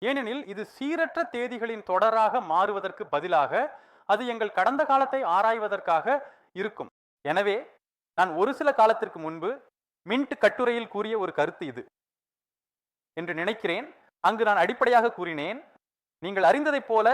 ஏனெனில் இது சீரற்ற தேதிகளின் தொடராக மாறுவதற்கு பதிலாக அது எங்கள் கடந்த காலத்தை ஆராய்வதற்காக இருக்கும். எனவே நான் ஒரு சில காலத்திற்கு முன்பு மின்ட் கட்டுரையில் கூறிய ஒரு கருத்து இது என்று நினைக்கிறேன். அங்கு நான் அடிப்படையாக கூறினேன், நீங்கள் அறிந்ததைப் போல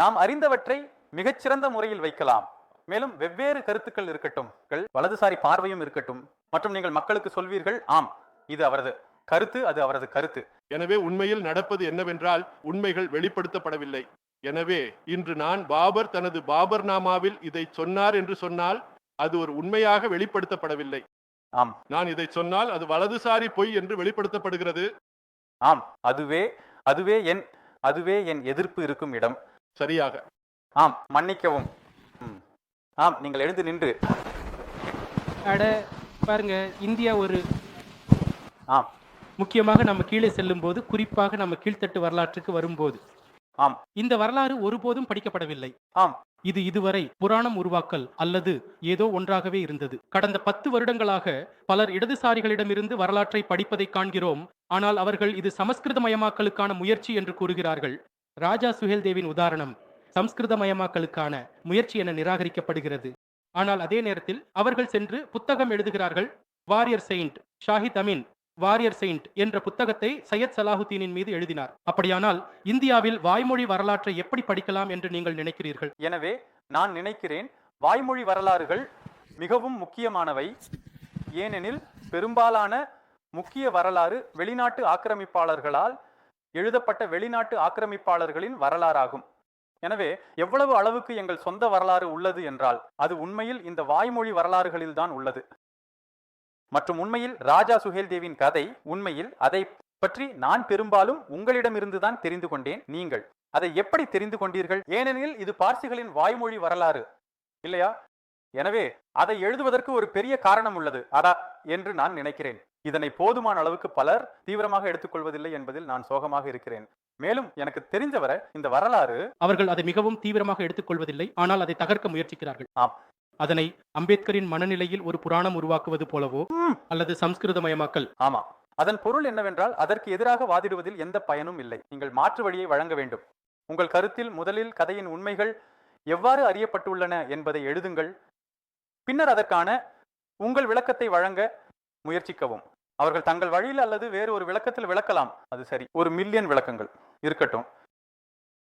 நாம் அறிந்தவற்றை மிகச்சிறந்த முறையில் வைக்கலாம். மேலும் வெவ்வேறு கருத்துக்கள் இருக்கட்டும், வலதுசாரி பார்வையும் இருக்கட்டும், மற்றும் நீங்கள் மக்களுக்கு சொல்வீர்கள், ஆம் இது அவரது கருத்து, அது அவரது கருத்து. எனவே உண்மையில் நடப்பது என்னவென்றால் உண்மைகள் வெளிப்படுத்தப்படவில்லை. எனவே இன்று நான் பாபர் தனது பாபர் நாமாவில் இதை சொன்னார் என்று சொன்னால் அது ஒரு உண்மையாக வெளிப்படுத்தப்படவில்லை. ஆம், நான் இதை சொன்னால் அது வலதுசாரி பொய் என்று வெளிப்படுத்தப்படுகிறது. ஆம், அதுவே என் எதிர்ப்பு இருக்கும் இடம். சரியாக. ஆம், மன்னிக்கவும். ஆம், நீங்கள் எழுந்து நின்று அட பாருங்க, இந்தியா ஒரு ஆம் முக்கியமாக நம்ம கீழே செல்லும் போது, குறிப்பாக நம்ம கீழ்த்தட்டு வரலாற்றுக்கு வரும்போது, ஆம் இந்த வரலாறு ஒருபோதும் படிக்கப்படவில்லை. ஆம் இது இதுவரை புராணம் உருவாக்கல் அல்லது ஏதோ ஒன்றாகவே இருந்தது. கடந்த 10 வருடங்களாக பலர் இடதுசாரிகளிடமிருந்து வரலாற்றை படிப்பதை காண்கிறோம். ஆனால் அவர்கள் இது சமஸ்கிருதமயமாக்கலுக்கான முயற்சி என்று கூறுகிறார்கள். ராஜா சுஹேல்தேவின் உதாரணம் சமஸ்கிருதமயமாக்கலுக்கான முயற்சி என நிராகரிக்கப்படுகிறது. ஆனால் அதே நேரத்தில் அவர்கள் சென்று புத்தகம் எழுதுகிறார்கள். Warrior saint Shahid Amin warrior saint என்ற புத்தகத்தை சையத் சலாஹுத்தீனின் மீது எழுதினார். அப்படியானால் இந்தியாவில் வாய்மொழி வரலாற்றை எப்படி படிக்கலாம் என்று நீங்கள் நினைக்கிறீர்கள்? எனவே நான் நினைக்கிறேன், வாய்மொழி வரலாறுகள் மிகவும் முக்கியமானவை. ஏனெனில் பெரும்பாலான முக்கிய வரலாறு வெளிநாட்டு ஆக்கிரமிப்பாளர்களால் எழுதப்பட்ட வெளிநாட்டு ஆக்கிரமிப்பாளர்களின் வரலாறாகும். எனவே எவ்வளவு அளவுக்கு எங்கள் சொந்த வரலாறு உள்ளது என்றால் அது உண்மையில் இந்த வாய்மொழி வரலாறுகளில்தான் உள்ளது. மற்றும் உண்மையில் ராஜா சுஹேல்தேவின் கதை, உண்மையில் அதை பற்றி நான் பெரும்பாலும் உங்களிடமிருந்துதான் தெரிந்து கொண்டேன். நீங்கள் அதை எப்படி தெரிந்து கொண்டீர்கள்? ஏனெனில் இது பார்சிகளின் வாய்மொழி வரலாறு இல்லையா? எனவே அதை எழுதுவதற்கு ஒரு பெரிய காரணம் உள்ளது என்று நான் நினைக்கிறேன். இதனை போதுமான அளவுக்கு பலர் தீவிரமாக எடுத்துக்கொள்வதில்லை என்பதில் நான் சோகமாக இருக்கிறேன். மேலும் எனக்கு தெரிந்தவரை இந்த வரலாறு அவர்கள் அதை மிகவும் தீவிரமாக எடுத்துக்கொள்வதில்லை, ஆனால் அதை தகர்க்க முயற்சிக்கிறார்கள். ஆம், அதனை அம்பேத்கரின் மனநிலையில் ஒரு புராணம் உருவாக்குவது போலவோ அல்லது சம்ஸ்கிருதமயமாக்கல். ஆமா, அதன் பொருள் என்னவென்றால் அதற்கு எதிராக வாதிடுவதில் எந்த பயனும் இல்லை. நீங்கள் மாற்று வழியை வழங்க வேண்டும். உங்கள் கருத்தில் முதலில் கதையின் உண்மைகள் எவ்வாறு அறியப்பட்டுள்ளன என்பதை எழுதுங்கள். பின்னர் அதற்கான உங்கள் விளக்கத்தை வழங்க முயற்சிக்கவும். அவர்கள் தங்கள் வழியில் அல்லது வேறு ஒரு விளக்கத்தில் விளக்கலாம், அது சரி. 1 மில்லியன் விளக்கங்கள் இருக்கட்டும்.